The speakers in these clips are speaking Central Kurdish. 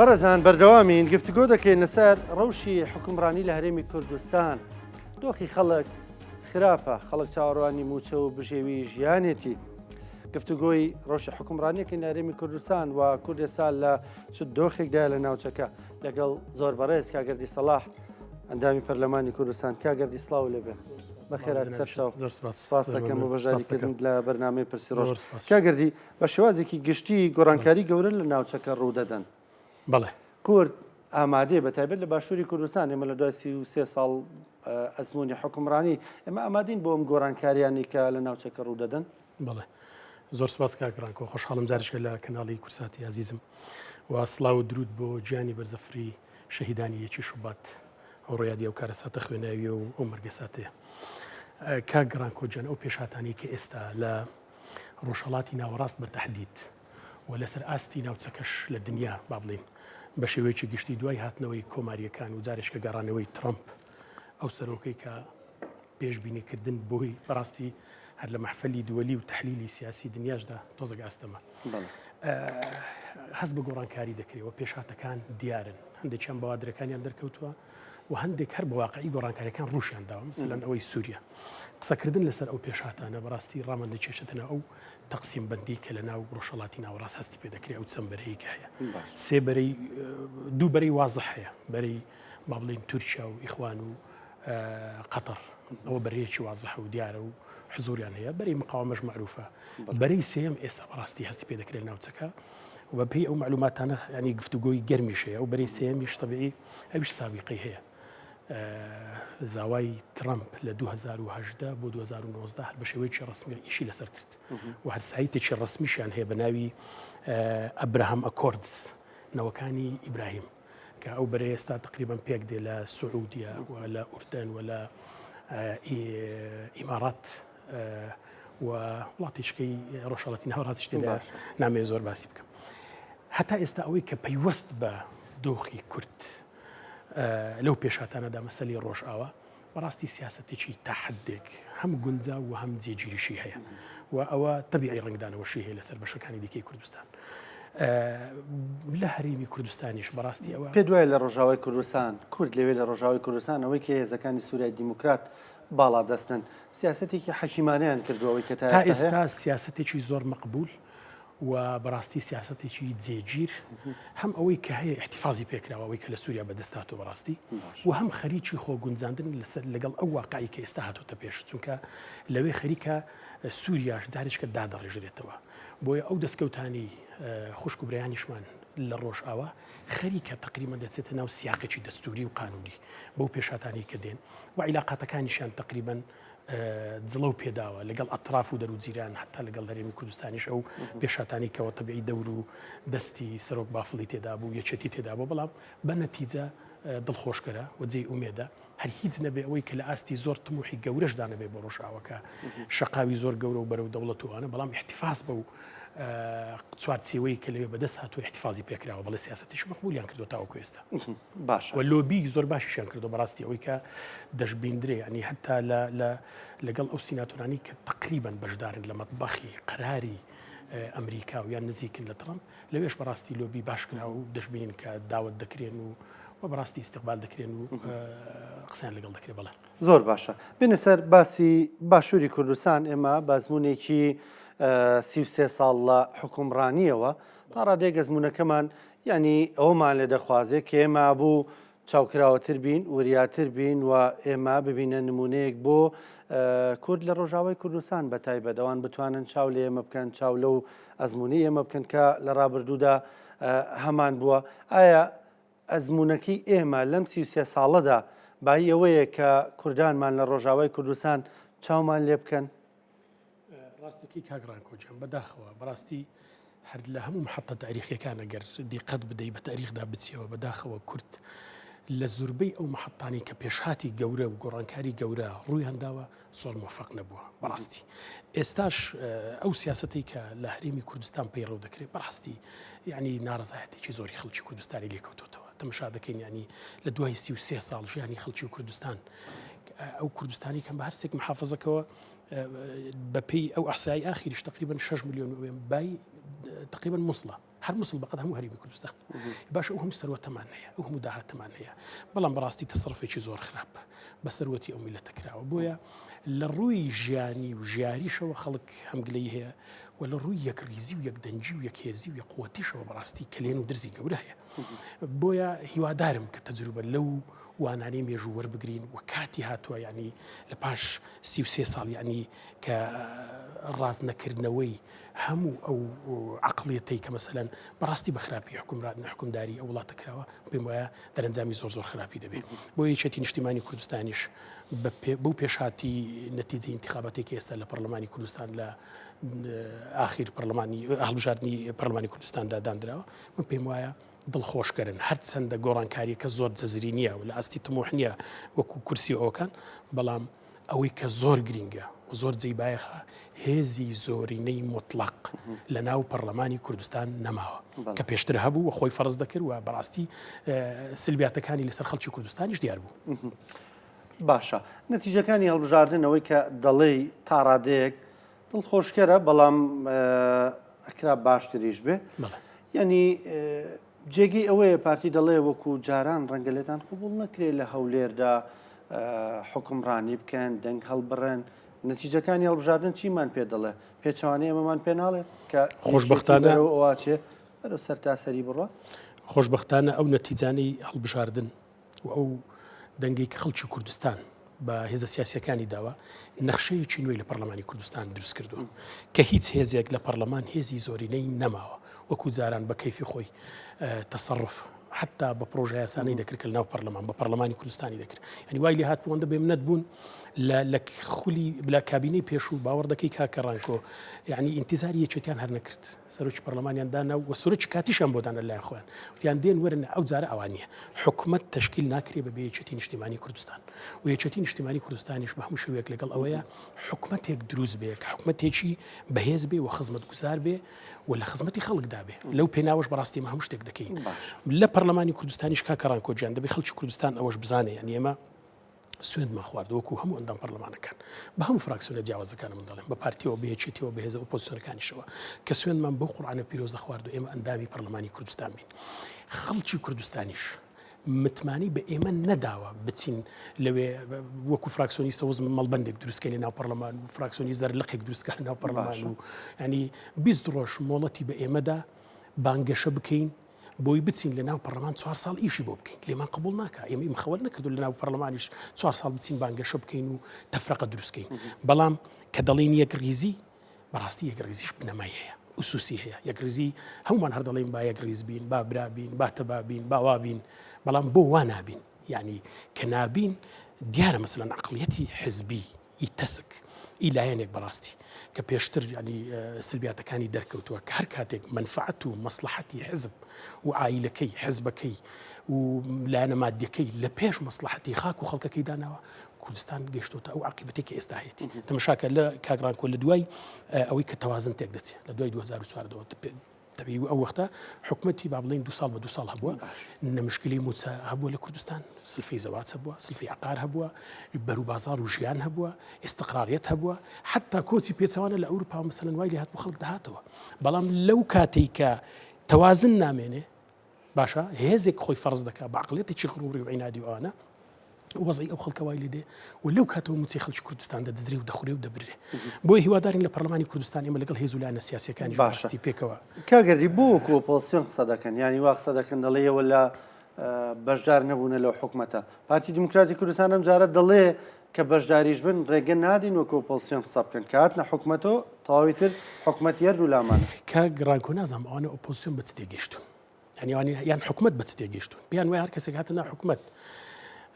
بەڕێزان بەردەوامین گفتوگۆ دەکەین لەسەر ڕەوشی حکومڕانی لە هەرێمی کوردستان. دۆخی خەڵک خراپە، خەڵک چاوەڕوانی موچە و بژێوی ژیانێتی. گفتوگۆی ڕۆژی حکومڕانیەکەی لە هەرێمی کوردستان و کوردستان لە چ دۆخێکدا لە ناوچەکە لەگەڵ زۆر بەڕێز کاگەردی سەلاح ئەندامی پەرلەمانی کوردستان. کاگەردی سڵاو لەبێ بەخێرات سەرچاو سپاس دەکەم بۆ بەژاریکردن لە بەرنامەی پرسی ڕۆژ. کاگەردی بە شێوازێکی گشتی گۆڕانکاری گەورە لە ناوچەکە ڕوودەدەن. بەڵێ کورد ئامادێ بە تایبەت لە باشووری کوردستان ئێمە لە دوای 33 ساڵ ئەزمموی حکومڕانی ئێمە ئامادەین بۆ ئەم گۆڕانکاریانی کە لە ناوچەکە ڕوودەدەن. بەڵێ زۆر سپاس کاکڕانکۆ خۆشحاڵم جارشکە لە کەناڵی کورساتی عزیزم و سڵاو و درود بۆ گیانی بەرزەفری شەهیدانی یەکی شوبات ئەو ڕۆیادی ئەو کارەساتە خوێناوی و ئەو مەرگەساتەیە. کاگڕانکۆ جان ئەو پێشاتانی کە ئێستا لە ڕۆژهەڵاتی ناوەڕاست بە تەحدید و لەسەر ئاستی ناوچەکەش لە دنیا با بڵین بە شێوەیەکی گشتی دوای هاتنەوەی کۆماریەکان و جارێشکە گەڕانەوەی ترامپ ئەو سەرۆکەی کە پێشبینیکردن بۆی بەڕاستی هەر لە مەحفەلی دووەلی و تەحلیلی سیاسی دنیاشدا تۆزێک ئاستەمە هەست بە گۆڕانکاری دەکرێتەوە. پێشاتەکان دیارن، هەندێکیان بەوادرەکانیان دەرکەوتووە و هەندێک هەر بە واقعی گۆڕانکاریەکان ڕوشیان داوە مثلەن ئەوەی سووریا. قسەکردن لەسەر ئەو پێشاتانە بەڕاستی ڕامان دەکێشێتەوە ئەو تەقسیم بەندی کە لە ناو ڕۆژهەڵاتی ناوەڕاست هەستی پێ دەکرێت ئەو چەند بەرەیەک هەیە. سێ بەرەی دوو بەرەی وازح هەیە، بەرەی با بڵین تورکیا و ئیخوان و قەتەر، ئەوە بەرەیەکی وازح و دیارە و حزوریان هەیە. بەرەی مقاومەش معروفە. بەرەی سێم ئێستا بەڕاستی هەستی پێ دەکرێت ناوچەکە و بەپێی ئەو معلوماتانە ینی گفتوگۆی گەرمیش هەیە و بەرەی سێمیش تەبیعی ئەویش سابقەی هەیە. زاوای ترامپ لە 2018 بۆ 2019 بە شێوەیەکی ڕسمی ئیشی لەسەر کرد و هەر سایتێکی ڕسمیشیان هەیە بە ناوی ئەبراهام ئەکۆردز، نەوەکانی ئیبراهیم، کە ئەو بەرەی ئێستا تقریبان پێک دێ لە سعودیا و لە ئوردن و لە ئیمارات و وڵاتیشکەی ڕۆژهەڵاتی ناوەڕاستی تێدا نامەوێت زۆر باسی بکەم. هەتا ئێستا ئەوەی کە پەیوەست بە دۆخی کورد لەو پێشاتانەدا مەسەلی ڕۆژئاوا بەڕاستی سیاسەتێکی تاحدێک هەم گونجا و هەم جێگیریشی هەیە و ئەوە تەبیعی ڕنگدانەوەشی هەیە لەسەر بەشەکانی دیکەی کوردستان. لە هەرێمی کوردستانیش بەڕاستی ئەوە پێ دوای لە ڕۆژاوای کوردستان کورد لەوێ لە ڕۆژاوای کوردستان ئەوەی کە هێزەکانی سووریای دیموکرات باڵا دەستن سیاسەتێکی حەکیمانەیان کردوەوەی کە تا ئێستا سیاسەتێکی زۆر مەقبول و بەڕاستی سیاسەتێکی جێگیر هەم ئەوەی کە هەیە احتیفازی پێکراوەوەی کە لە سووریا بەدەستاتەوە بەڕاستی و هەم خەریکی خۆگونجاندن لەسەر لەگەڵ ئەو واقعی کە ئێستا هاتوتە پێش، چونکە لەوێ خەریکە سووریاش جارێککە دادەڕێژرێتەوە بۆیە ئەو دەستکەوتانی خوشک و برایانیشمان لە ڕۆژئاوا خەریکە تقریبا دەچێتە ناو سیاقێکی دەستوری و قانونی بەو پێشاتانی کە دێن و عیلاقاتەکانیشیان تقریبا جڵە و پێداوە لەگەڵ ئەطراف و دەروجیران حتا لەگەڵ هەرێمی کوردستانیش ئەو پێشاتانی کەەوە تەبیعی دەور و دەستی سەرۆک بافڵی تێدا بوو یەکێتی تێدا بوو، بەڵام بە نەتیجە دڵخۆشکەرە و جێی ئومێدە هەر هیچ نەبێ ئەوەی کە لە ئاستی زۆر تموحی گەورەشدا نەبێ بۆ ڕۆژئاوەکە شەقاوی زۆر گەورە و بەرەو دەوڵەتوانە، بەڵام احتیفاز بە و چوارچێوەی کە لەوێ بەدەست هاتووە احتیفازی پێکراوە بەڵێ سیاسەتیش مەقبولیان کردو تاوەکو ئێستا باش و لۆبی زۆر باشیشیان کردو بەڕاستی ئەوەی کە دەشبیندرێ ینی هەتا لەگەڵ ئەو سیناتۆرانی کە تقریبا بەشدارن لە مەطبەخی قەراری ئەمریکا و یان نزیکن لە ترامپ لەوێش بەڕاستی لۆبی باشکرا و دەشبین کە داوت دەکرێن و بەڕاستی استقبال دەکرێن و قسەیان لەگەڵ دەکرێت. بەڵێ زۆر باشە بینە سەر باسی باشووری کوردستان. ئێمە بازمونێکی 33 ساڵ لە حکومڕانیەوە تا ڕادێک ئەزمونونەکەمان ینی ئەومان لێ دەخوازێت کە ئێمە بوو چاوکراوەتر بین وریاتر بین و ئێمە ببینە نمونەیەک بۆ کورد لە ڕۆژاوای کوردستان بە تایبەتەوان بتوانن چاو لێ ئێمە بکەن، چاو لەو ئەزمموی ئێمە بکەن کە لە ڕابردوودا هەمان بووە. ئایا ئەزمونونەکەی ئێمە لەم 33 ساڵەدا بای ئەوەیە کە کوردانمان لە ڕۆژاوای کوردستان چاومان لێ بکەن؟ ڕاستەکەی کاگڕان کۆجان بەداخەوە بەڕاستی هەر لە هەموو محەتە تاریخیەکانە گەر دیقەت بدەیت بە تاریخدا بچیەوە بەداخەوە کورد لە زوربەی ئەو محەتانی کە پێشهاتی گەورە و گۆڕانکاری گەورە ڕوویان داوە زۆر موفق نەبووە. بەڕاستی ئێستاش ئەو سیاسەتی کە لە هەرێمی کوردستان پەیڕەو دەکرێت بەڕاستی یعنی ناڕەزایەتێکی زۆری خەڵکی کوردستانی لێکەوتوتەوە. تەماشا دەکەین ینی لە دوای 33 ساڵ ژیانی خەڵکی کوردستان ئەو کوردستانی کەم بە هەرسێک محافظەکەەوە بەپێی ئەو ئەحسایی ئاخیریش تقریبا 6 ملیۆن بای تقریبا مووسڵە هەر مسلبقەت هەموو هەرێمی کوردستان باشە ئەو هەموو سەروەتەمان هەیە ئەو هەموو داهاتەمان هەیە بەڵام بەڕاستی تەسەڕفێکی زۆر خراپ بە سەروەتی ئەو میلەتە کراوە بۆیە لە ڕووی ژیانی و ژیاریشەوە خەڵک هەمگلەی هەیە و لە ڕووی یەکریزی و یەکدەنجی و یەکهێزی و یەقوەتیشەوە بەڕاستی کلێن و درزی گەورە هەیە بۆیە هیوادارم کە تەجروبە لەو وانانەی مێژوو وەربگرین و کاتی هاتووە یعنی لە پاش 33 ساڵ یعنی کە ڕاز نەکردنەوەی هەموو ئەو عقڵیەتەی کە مەسەلەن بەڕاستی بە خراپی حکومداری ئەو وڵاتە کراوە پێم وایە دەرەنجامی زۆر زۆر خراپی دەبێت بۆ یەکێتی نیشتیمانی کوردستانیش بەو پێشهاتی نەتیجەی انتخاباتێکی ئێستا لە پەرلەمانی کوردستان لە ئاخیر پەرلەمانی هەڵبژاردننی پەرلەمانی کوردستاندا دانراوە من پێم وایە دڵخۆشکردن هەرچەندە گۆڕانکاریەکە زۆر جەزری نییە و لە ئاستی تموح نییە وەکو کورسی ئەوکان بەڵام ئەوەی کە زۆر گرینگە و زۆر جێبایەخە هێزی زۆرینەی مطلق لە ناو پەرلەمانی کوردستان نەماوە کە پێشتر هەبوو و خۆی فەرز دەکرد و بەڕاستی سلبیاتەکانی لەسەر خەڵکی کوردستانیش دیار بوو. باشە نەتیجەکانی هەڵبژاردنەوەی کە دەڵێ تا ڕادەیەک دڵخۆشکەرە بەڵام ئەکرا باشتریش بێ یعنی جێگی ئەوەیە پارتی دەڵێ وەکو جاران ڕەنگە لێتان قبول نەکرێت لە هەولێردا حکمڕانی بکەن دەنگ هەڵبڕێن نەتیجەکانی هەڵبژاردن چیمان پێ دەڵێ پێچوانەیە ئەمەمان پێ ناڵێ کە خۆشبەختانە ئەوواچێ بەرە سەر تاسەری بڕوە خۆشبەختانە ئەو نەتیجانەی هەڵبژاردن و ئەو دەنگی کە خەڵکی کوردستان بە هێزە سیاسیەکانی داوە نەخشەیەکی نوێی لە پەرلەمانی کوردستان دروست کردووە کە هیچ هێزێک لە پەرلەمان هێزی زۆرینەی نەماوە وەکو جاران بە کەیفی خۆی تەسەڕف حتا بە پرۆژە یاسانەی دەکرد کە لەناو پەرلەمان بە پەرلەمانی کوردستانی دەکرد ینی وای لێ هاتبووەندە بێمنەت بوون لە خولی بلا کابینەی پێشوو باوەڕ دەکەی کاکەڕانکۆ یعنی ئینتیزاری یەکێتیان هەر نەکرد سەرۆکی پەرلەمانیان دانا و سەرۆکی کاتیشان بۆ دانا لای خۆیان وتیان دێن وەرن ئەو جارە ئەوان نیە حکومەت تەشکیل ناکرێ بە یەکێتی نیشتیمانی کوردستان و یەکێتی نیشتیمانی کوردستانیش بە هەموو شێوەیەک لەگەڵ ئەوەیە حکومەتێک دروست بێ کە حکومەتێکی بەهێز بێ و خزمەت گوزار بێ و لە خزمەتی خەڵکدا بێ لەو پێناوەش بەڕاستی هەموو شتێک دەکەین لە پەرلەمانی کوردستانیش کاکەڕانکۆ گیان دەبێ خەڵکی کوردستان ئەوەش بزانێ یعنی ئێمە سوێندمان خوارد وەکو هەموو ئەندام پەرلەمانەکان بە هەموو فراکسیۆنە جیاوازەکان من دەڵێم بە پارتیەوە بەیەکێتیەوە بەهێز ئۆپۆزیسیۆنەکانیشەوە کە سوێنمان بەو قورئانە پیرۆزە خوارد و ئێمە ئەندامی پەرلەمانی کوردستان بین خەڵکی کوردستانیش متمانی بە ئێمە نەداوە بچین لەوێ وەکو فراکسیۆنی سەوز مەڵبەندێک دروستکەی لە ناو پەرلەمان و فراکسیۆنی زەرلقێک دروستکە لە ناو پەرلەمان و ینی 20 ڕۆژ مۆڵەتی بە ئێمەدا بانگەشە بکەین بۆی بچین لە ناو پەرلەمان 4 ساڵ ئیشی بۆ بکەین لێمان قبول ناکە ئێمە ئیمخەوەر نەکردو لە ناو پەرلەمانیش 4 ساڵ بچین بانگەشە بکەین و تەفرەقە دروستکەین بەڵام کە دەڵێن یەکریزی بەڕاستی یەکریزیش بنەمای هەیە ئوسوسی هەیە یەکریزی هەمومان هەر دەڵێن با یەکریز بین با برا بین با تەبا بین با وا بین بەڵام بۆ وا نابین یعنی کە نابین دیارە مەسەلەن عەقڵیەتی حزبی ئیتەسک ئیلایەنێک بەڕاستی کە پێشتر ینی سلبیاتەکانی دەرکەوتووە کە هەر کاتێک منفعەت و مەسلحەتی حزب و عائیلەکەی حزبەکەی و لایەنە مادیەکەی لە پێش مەسلحەتی خاک و خەڵکەکەی داناوە کوردستان گەیشتۆتە ئەو عاقبەتێکی ئێستا هەیەی تەماشاکە لە کاگرانکۆ لە دوای ئەوەی کە تەوازن تێک دەچێت لە دوای 2014 تەبیعی ئەو وەختە حکومەتی با بڵێن 2 ساڵ بە 2 ساڵ هەبووە نەمشکلی موچە هەبووە لە کوردستان سلفەی زەواج هەبووە سلفەی عقار هەبووە بەروبازار و ژیان هەبووە ئێستقراریەت هەبووە حتا کۆچی پێچەوانە لە ئەوروپا مەسەلەن وای لێ هاتبوو خەڵک داهاتەوە بەڵام لەو کاتێک کە تەوازن نامێنێ باشە هێزێک خۆی فەرز دەکات بە عەقڵیەتێکی غروری و عینادی ئەوانە وەزعی ئەو خەڵکە وای لێ دێ و لەو کاتەوە موچەی خەڵکی کوردستان دەدزرێ و دەخورێ و دەبرێ بۆی هیوادارین لە پەرلەمانی کوردستان ئێمە لەگەڵ هێز و لایەنە سیاسیەکانی باشتی پێکەوە کاگەری بۆ وەکو ئۆپۆزیسیۆن قسە دەکەن ینی وا قسە دەکەن دەڵێەوە لە بەشدار نەبوونە لەو حکومەتە پارتی دیموکراتی کوردستان ئەم جارە دەڵێ کە بەشداریش بن ڕێگە نادین وەکو ئۆپۆزیسیۆن قسە بکەن کە هاتنە حکومەتەوە تەواوی تر حکومەتی هەردوو لامانە کاگرانکۆ نازانم ئەوانە ئۆپۆزیسیۆن بە چ تێگەیشتون یان حکومەت بە چ تێگەیشتون بیان وای هەر کەسێک هاتە ناو حکومەت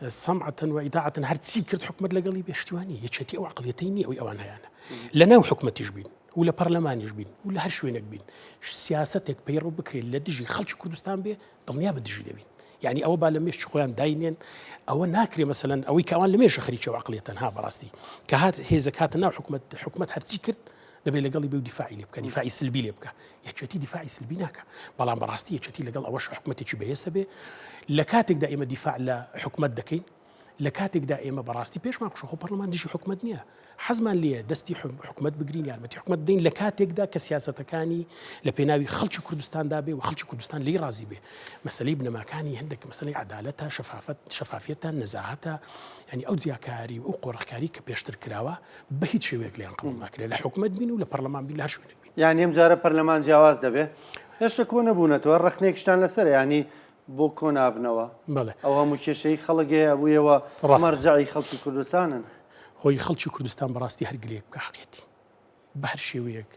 سەمعەتەن و ئیداعەتەن هەرچی کرد حکومەت لەگەڵی بێشتیوانی یەکێتی ئەو عەقڵیەتەی نییە ئەوەی ئەوان هەیەە لە ناو حکومەتیش بین و لە پەرلەمانیش بین و لە هەر شوێنێک بین سیاسەتێک پەیڕۆ بکرێت لە دژی خەڵکی کوردستان بێ دڵنیا بە دژی دەبین یعنی ئەوە با لە مێشتی خۆیان داینێن ئەوە ناکرێ مەسەلەن ئەوەی کەوان لە مێشە خەریکە و عەقڵیەتەن ها بەڕاستی کە هات هێزەک هاتە ناو حکومەت هەرچی کرد دەبێت لەگەڵی بێ و دیفاعی لێ بکە دیفاعی سلبی لێ بکە یەکێتی دیفاعی سلبی ناکە بەڵام بەڕاستی یەکێتی لەگەڵ ئەوەش حکومەتێکی بەهێزە بێ لە کاتێکدا ئێمە دیفاع لە حکومەت دەکەین لە کاتێکدا ئێمە بەڕاستی پێشمان خۆ پەرلەمان دژی حکومت نییە حەزمان لێ دەستی حکومت بگرین یارمەتی حکومت بدەین لە کاتێکدا کە سیاسەتەکانی لە پێناوی خەڵکی کوردستاندا بێ و خەڵکی کوردستان لی ڕازی بێ مەسەلەی بنەماکانی هەندێک مەسەلەی عەدالەتە شەفافیەتە نەزاهەتە ینی ئەو جیاکاری و ئەو قۆڕەخکاری کە پێشتر کراوە بە هیچ شێوەیەک لێیان قبوڵ ناکرێت لە حکومت بین و لە پەرلەمان بین لە هەر شوێنێک بین یعنی ئەم جارە پەرلەمان جیاواز دەبێ هێشتا کۆ نەبوونەتەوە ڕەخنێکشتان لەسەر ینی بۆ کۆ نابنەوە ئەو هەموو کێشەی خەڵکێ بوویەوە مەرجعی خەڵکی کوردستانن خۆی خەڵکی کوردستان بەڕاستی هەرگلەیەک بکە حەقێتی بە هەر شێوەیەک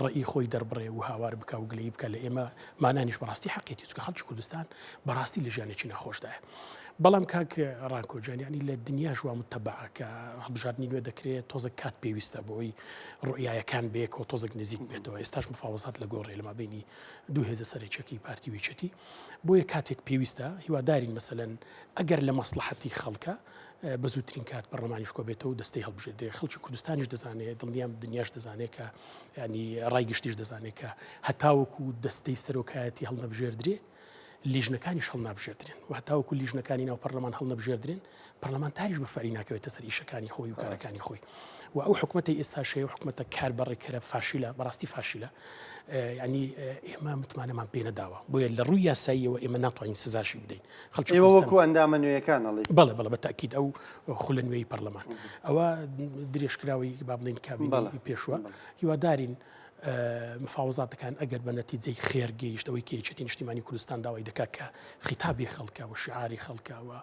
ڕێی خۆی دەربڕێ و هاوار بکە و گلەی بکە لە ئێمە مانانیش بەڕاستی حەقێتی چکە خەڵکی کوردستان بەڕاستی لە ژیانێکی ناخۆشدایە بەڵام کاک ڕانکۆجانیانی لە دنیا ژوا متتەبعە کە هەڵبژاردننی نوێ دەکرێت تۆزێک کات پێویستە بۆی ڕوئایەکان بێک و تۆزێک نزیک بێتەوە ئێستاش مفاوەزات لە گۆڕێ لە مابینی دوو هێزە سەرچێکی پارتی ویچەتی بۆیە کاتێک پێویستە هیوادارین مەسەلەن ئەگەر لە مەسلحەتی خەڵکە بە زووترین کات پەرلەمانیش کۆ بێتەوە و دەستەی هەڵبژێت خەڵکی کوردستانیش دەزانێت دڵنیام دنیاش دەزانێت کە ینی ڕایگشتیش دەزانێت کە هەتاوەکو دەستەی سەرۆکایەتی هەڵنەبژێردرێ لیژنەکانیش هەڵ نابژێردرێن و هەتاوەکو لیژنەکانی ناو پەرلەمان هەڵ نەبژێردرێن پەرلەمانتاریش بە فەری ناکەوێتە سەر ئیشەکانی خۆی و کارەکانی خۆی و ئەو حکومەتی ئێستاشەیە و حکومەتە کاربڕێکەرە فاشیلە بەڕاستی فاشیلە ینی ئێمە متمانەمان پێ نەداوە بۆیە لە ڕووی یاساییەوە ئێمە ناتوانین سزاشی بدەین خەڵکی وەکو ئەندامە نوێیەکان ئەڵێ بەڵێ بە تاکید ئەو خولە نوێی پەرلەمان ئەوە درێژکراوی با بڵێن کابینی پێشوە هیوادارین مفاوزاتەکان ئەگەر بە نەتیجەی خێرگەیشتەوەی کێچێتی نیشتیمانی کوردستان داوای دەکات کە خیتابی خەڵکە و شعاری خەڵکەوە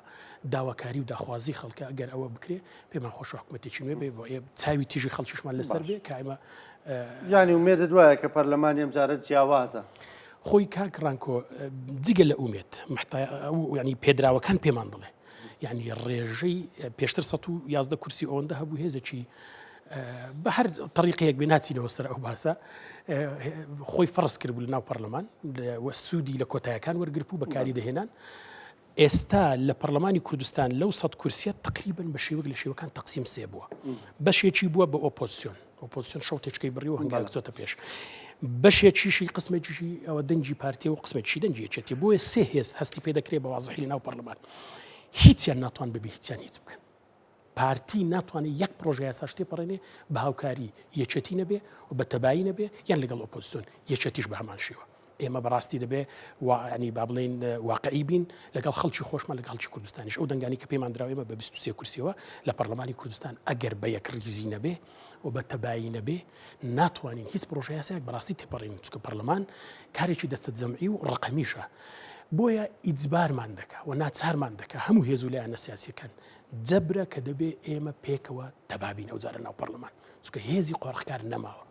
داواکاری و داخوازی خەڵکە ئەگەر ئەوە بکرێ پێمان خۆش حکومەتێکی نوێ بێ بۆ چاوی تیژی خەڵکیشمان لەسەر بێ کە ئێمە ینی ومێدت وایە کە پەرلەمانی ئەم جارە جیاوازە خۆی کاک ڕانکۆ جگە لە ئومێت ینی پێدراوەکان پێمان دڵێ ینی ڕێژەی پێشتر 111 کورسی ئەوەندە هەبوو هێزێکی بە هەر طریقەیەک بێ ناچینەوە سەر ئەو باسە خۆی فەرز کردبوو لە ناو پەرلەمان سوودی لە کۆتایەکان وەرگرت و بەکاری دەهێنان ئێستا لە پەرلەمانی کوردستان لەو 100 کورسیە تقریبن بە شێوەک لە شێوەکان تەقسیم سێ بووە بەشێکی بووە بە ئۆپۆزیسیۆن شەوتێچکەی بڕی و هەنگاوێک زۆتە پێش بەشێکیشی قسمێکیشی ئەوە دەنجی پارتیە و قسمێکی دەنجی یەکێتی بۆیە سێ هێز هەستی پێ دەکرێت بە وازەحی لە ناو پەرلەمان هیچیان ناتوان ببێ هیچیان هیچ بکەن پارتی ناتوانێت یەک پرۆژه یاساش تێپەڕێنێ بە هاوکاری یەکێتی نەبێ و بە تەبایی نەبێ یان لەگەڵ ئۆپۆزیسیۆن یەکێتیش بە هەمان شێوە ئێمە بەڕاستی دەبێ ینی با بڵێن واقعی بین لەگەڵ خەڵکی خۆشمان لەگەڵ خەڵکی کوردستانیش ئەو دەنگانی کە پێمان دراوە ئێمە بە 23 کورسیەوە لە پەرلەمانی کوردستان ئەگەر بە یەک ریزی نەبێ و بە تەبایی نەبێ ناتوانین هیچ پرۆژه یاسایەک بەڕاستی تێپەڕین چونکە پەرلەمان کارێکی دەستە جەمعی و ڕقەمیشە بۆیە ئیجبارمان دەکا و ناچارمان دەکا هەموو هێز و لایەنە سیاسیەکان جەبرە کە دەبێ ئێمە پێکەوە تەبابین ئەو جارە ناو پەرلەمان چونکە هێزی قۆڕخکار نەماوە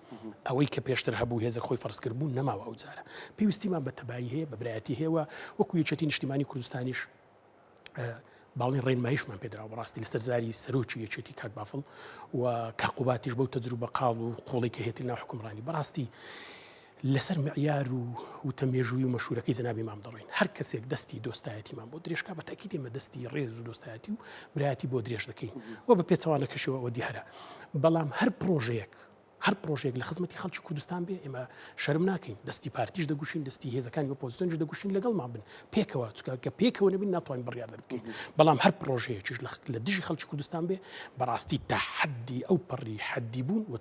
ئەوەی کە پێشتر هەبوو هێزە خۆی فەرزکردبوو نەماوە ئەو جارە پێویستیمان بە تەبایی هەیە بە برایەتی هەیە وەکو یەکێتی نیشتیمانی کوردستانیش باڵین ڕێنماییشمان پێدراوە بەڕاستی لەسەر زاری سەرۆکی یەکێتی کاک بافڵ و کاقوباتیش بەو تەجروبە قاڵ و قۆڵی کە هێتی ناو حکومڕانی بەڕاستی لەسەر معیار و تەمێژووی و مەشهورەکەی جەنابی مام دەڕۆین هەر کەسێک دەستی دۆستایەتیمان بۆ درێژکا بە تاکید ئێمە دەستی ڕێز و دۆستایەتی و برایەتی بۆ درێژ دەکەین و بە پێچەوانەکەشەوە ئەوە دیهرە بەڵام هەر پرۆژێک لە خزمەتی خەڵکی کوردستان بێ ئێمە شەرم ناکەین دەستی پارتیش دەگوشین دەستی هێزەکانی ئۆپۆزیسیۆنیش دەگوشین لەگەڵمان بن پێکەوە چونکە کە پێکەوە نەبین ناتوانین بڕیار دەربکەین بەڵام هەر پرۆژەیەکیش لە دژی خەڵکی کوردستان بێ بەڕاستی تا حەدی ئەو پەڕی حەدی بوون و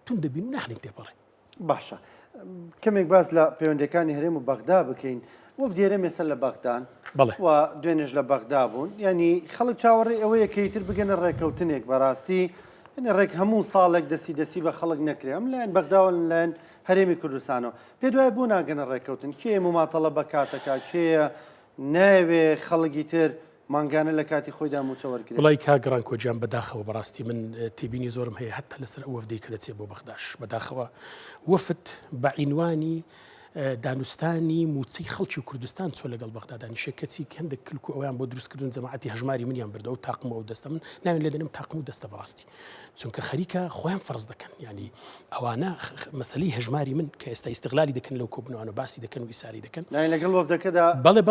تون دەبین و ناخلین تێپەڕێ باشە کەمێک باز لە پەیوەندەکانی هەرێم و بەغدا بکەین وەف دیێرە مێسە لە بەغدان و دوێنێش لە بەغدا بوون ینی خەڵک چاوەڕێ ئەوەیە کەیتر بگەنە ڕێکەوتنێک بەڕاستی ڕێک هەموو ساڵێک دەستی بە خەڵک نەکرێ ئەم لایەن بەغداوە لایەن هەرێمی کوردستانەوە پێ دوای بوو ناگەنە ڕێکەوتن کێ مماتەڵە بەکاتەکە کێ ناوێ خەڵکی تر مانگانە لە کاتی خۆی داموچە وەرگێت وڵی کاگەڕان کۆجیان بەداخەوە بەڕاستی من تێبینی زۆرم هەیە هەتا لەسەر ئەو وەفدەی کە دەچێت بۆ بەغداش بەداخەوە وەفد بە عینوانی دانوستانی موچەی خەڵکی کوردستان چۆ لەگەڵ بەغدادانی شێکەتی هەندێک کلکو ئەویان بۆ دروستکردن جەماعەتی هەژماری منیان بردە و تاقمەوە دەستە من ناوێن لە دەنم تاقم و دەستە بەڕاستی چونکە خەریکە خۆیان فەرز دەکەن ینی ئەوانە مەسەلەی هەژماری من کە ئێستا ئیستیغلالی دەکەن لەو کۆبنەوەوە باسی دەکەن و ئیساری دەکەن لەگەڵ وەفدەکەدا بەڵێ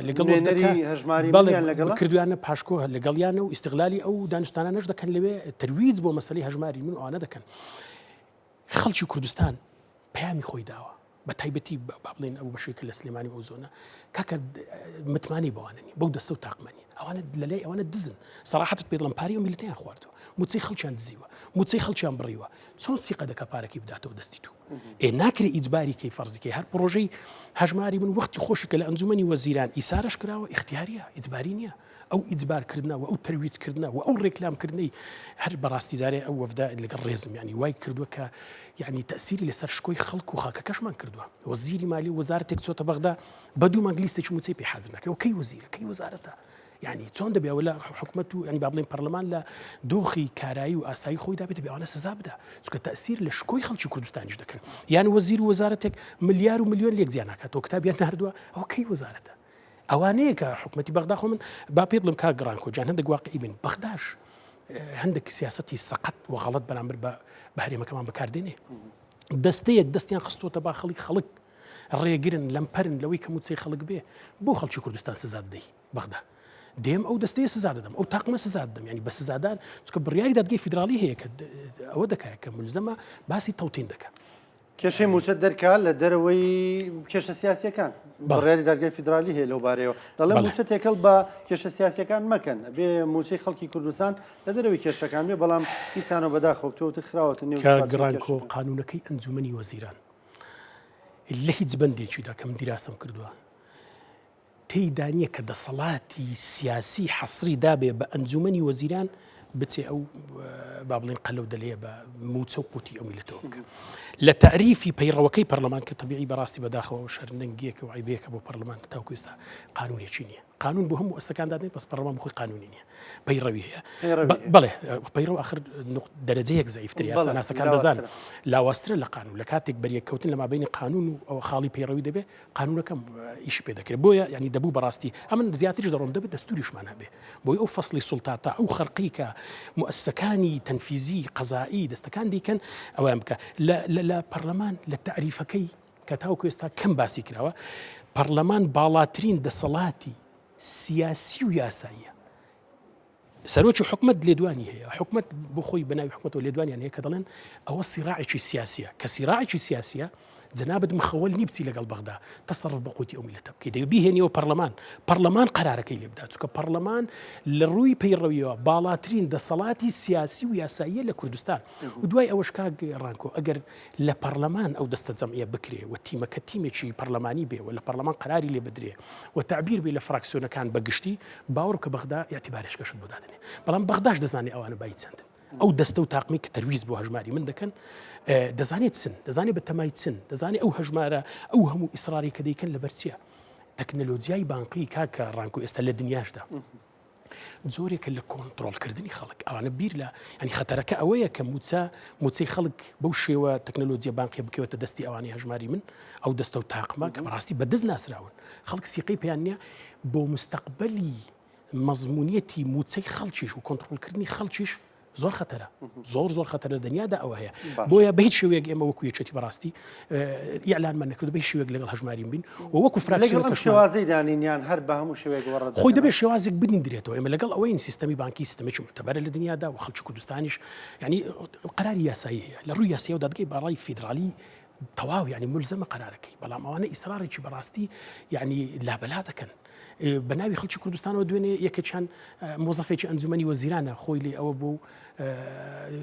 لەگەڵ وەفدەکە کردویانە پاشکۆ لەگەڵیانە و ئیستیغلالی ئەو دانوستانانەش دەکەن لەوێ ترویج بۆ مەسەلەی هەژماری من ئەوانە دەکەن خەڵکی کوردستان پەیامی خۆی داوە بە تایبەتی بڵێن ئەو بەشێکە لە سلێمانی ئەو زۆنە کاکە متمانی بەواننی بەو دەستە و تاقمانی ئەوانە لەلای ئەوانە دزن سەراحەت پێ دڵم پاری و میلیتیان خواردەوە موچەی خەڵکیان دزیوە موچەی خەڵکیان بڕیوە چۆن سیقە دەکە پارەکەی بداتەوە دەستی تو ناکرێ ئیجباری کەی فەرزیکەی هەر پرۆژەی هەژماری من وەختی خۆشی کە لە ئەنجومەنی وەزیران ئیسارەش کراوە اختیاریە ئیجباری نییە ئەو ئیجبارکردنەوە ئەو تەرویجکردنەوە ئەو ڕێکلامکردنەی هەر بەڕاستی زارێ ئەو وەفدا لەگەڵ ڕێزم ینی وای کردووە کە یعنی تەسیری لەسەر شکۆی خەڵک و خاکەکەشمان کردووە وەزیری مالی وەزارەتێک چۆتە بەغدا بە دوو مانگ لیستێکی موچەی پێ حاضر ناکرێت کەی وەزیرە کەی وەزارەتە یعنی چۆن دەبێ ولا حکومەت و ینی با بڵێن پەرلەمان لە دۆخی کارایی و ئاسایی خۆی دابێت بێ ئەوانە سزا بدە چونکە تەسیر لە شکۆی خەڵکی کوردستانیش دەکەن یان وەزیر و وەزارەتێک ملیار و ملیۆن لێک زیان ناکاتەوە کتابیان ناردووە ئەو کەی وەزارەتە ئەوانەیە کە حکومەتی بەغدا خۆ من با پێ بڵم کا گڕانکۆ جان هەندێک واقعی بن بەغداش هەندێک سیاسەتی سەقەت و غەڵەت بەرامبەر بە هەرێمەکەمان بەکاردێنێ دەستەیەک دەستیان خستۆتە با خەڵک ڕێگرن لەمپەرن لەوەی کە موچەی خەڵک بێ بۆ خەڵکی کوردستان سزا دەدەی بەغدا دێم ئەو دەستەیە سزا دەدەم ئەو تاقمە سزا دەدەم ینی بە سزادان چکە بڕیاری دادگەی فیدراڵی هەیە کە ئەوە دەکات کە ملزەمە باسی تەوتین دەکات کێشەی موچە دەرکات لە دەرەوەی کێشە سیاسیەکان بڕیاری دادگای فیدرالی هەیە لەو بارەیەوە دەڵێ موچە تێکەڵ بە کێشە سیاسیەکان مەکەن بێ موچەی خەڵکی کوردستان لە دەرەوەی کێشەکان بێ بەڵام ئیسانە بەداخەوتەوە خراوەتە نێو گڕانکۆ قانونەکەی ئەنجومەنی وەزیران لە هیچ بەندێکیدا کەم دیراسم کردووە تێیدانیە کە دەسەڵاتی سیاسی حەسری دابێ بە ئەنجومەنی وەزیران بچێ ئەو با بڵێن قەلەو دەلێ بە موچە و قوتی ئەو میلەتەوە بکە لە تعریفی پەیڕەوەکەی پەرلەمان کە تەبیعی بەڕاستی بەداخەوە شەرنەنگیەکە و عیبەیەکە بۆ پەرلەمان کە تاوکو ئێستا قانونێکی نییە قانون بۆ هەموو ئەسەکان دادنێت بەس پەرلەمان بخۆی قانونی نییە پەیڕەوی هەیە بەڵێ پەیڕەو آخر دەرەجەیەک زەعیفتر یاسا ناسەکان دەزانن لاواسترە لە قانون لە کاتێک بەریەککەوتن لە مابینی قانون و ئەو خاڵی پەیڕەوی دەبێ قانونەکەم ئیشی پێ دەکرێت بۆیە ینی دەبوو بەڕاستی ئەمن زیاتریش دەڕۆم دەبێت دەستوریشمان هەبێ بۆی ئەو فەصلی سوڵتاتە ئەو خەرقی کە مؤسسەکانی تەنفیزی قەزایی دەستەکان دیکەن ئەویان بکە لە پەرلەمان لە تعریفەکەی کە تاوکو ئێستا کەم باسی کراوە پەرلەمان باڵاترین دەسەڵاتی سیاسی و یاساییە سەرۆکی حکومت لێدوانی هەیە حکومت بۆ خۆی بەناوی حکومەتەوە لێدوانیان هەیە کە دەڵێن ئەوە سیراعێکی سیاسیە کە سیراعێکی سیاسیە جنابت مخەوەل نی بچی لەگەڵ بەغدا تەسەڕف بە قوتی ئەو میلەتە بکەی دەبێ بیهێنیەوە پەرلەمان قەرارەکەی لێ بدات چونکە پەرلەمان لە ڕووی پەیڕەویەوە باڵاترین دەسەڵاتی سیاسی و یاساییە لە کوردستان و دوای ئەوەش کاک ڕانکۆ ئەگەر لە پەرلەمان ئەو دەستە جەمعیە بکرێ و تیمەکە تیمێکی پەرلەمانی بێ و لە پەرلەمان قەراری لێ بدرێ و تعبیر بێ لە فراکسیۆنەکان بەگشتی باوەڕ کە بەغدا ئیعتیبارێشکەشت بۆ دادنێ بەڵام بەغداش دەزانێ ئەوانە بای چەندن ئەو دەستە و تاقمی کە تەرویز بۆ هەژماری من دەکەن دەزانێت چن دەزانێت بە تەمای چن دەزانێت ئەو هەژمارە ئەو هەموو ئیسراری کە دەیکەن لە بەرچیە تەکنەلۆجیای بانقی کاکە ڕانکۆ ئێستا لە دنیاشدا زۆرێکە لە کۆنتڕۆڵکردنی خەڵک ئەوانە بیر لە ینی خەتەرەکە ئەوەیە کە موچەی خەڵک بەو شێوە تەکنەلۆجیە بانقی بکەوێتە دەستی ئەوانی هەژماری من ئەو دەستە و تاقمە کە بەڕاستی بەدەست ناسراون خەڵک سیقەی پێیان نییە بۆ مستەقبەلی مەزمونیەتی موچەی خەڵکیش و کۆنتڕۆڵکردنی خەڵکیش زۆر خەتەرە زۆر خەتەر لە دنیادا ئەوە هەیە بۆیە بە هیچ شێوەیەک ئێمە وەکو یەکێتی بەڕاستی ئیعلانمان نەکرد بە هیچ شێوەیەک لەگەڵ هەژماریم بین و وەکو فراکسیۆن شێوازەی دانینیان هەر بە هەموو شێوەیەک وەڕەت خۆی دەبێت شێوازێک بدرێتەوە ئێمە لەگەڵ ئەوەی سیستەمی بانکی سیستەمێکی معتەبەرە لە دنیادا و خەڵکی کوردستانیش ینی قەراری یاسایی هەیە لە ڕووی یاسایی و دادگای باڵای فیدرالی تەواو ینی ملزەمە قەرارەکەی بەڵام ئەوانە ئیسرارێکی بەڕاستی ینی لابەلا دەکەن بەناوی خەڵکی کوردستانەوە دوێنێ یەکێکیان مۆزەفێکی ئەنجومەنی وەزیرانە خۆی لێ ئەوە بوو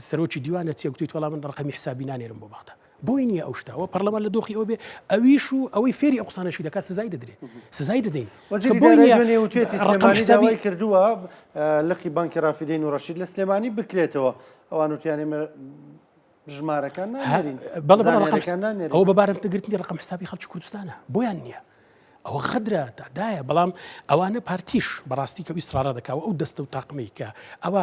سەرۆکی دیوانە چێکوتیت وەڵام من ڕقەمی حسابی نانێرم بۆ بەغدا بۆی نییە ئەو شتاوە پەرلەمان لە دۆخی ئەوە بێ ئەویش و ئەوەی فێری ئەو قسانەشی دەکات سزای دەدرێت سزای دەدەین ڕقەمی حسابی کردووە لقی بانکی ڕافیدەین و ڕەشید لە سلێمانی بکرێتەوە ئەوان وتیانێمە ژمارەکان نانێرین ئەو بەبارەم تەگرتنی ڕقەم حسابی خەڵکی کوردستانە بۆیان نییە ئەوە خەدرە تادایە بەڵام ئەوانە پارتیش بەڕاستی کە ئیسرارە دەکاوە ئەو دەستە و تاقمەی کە ئەوە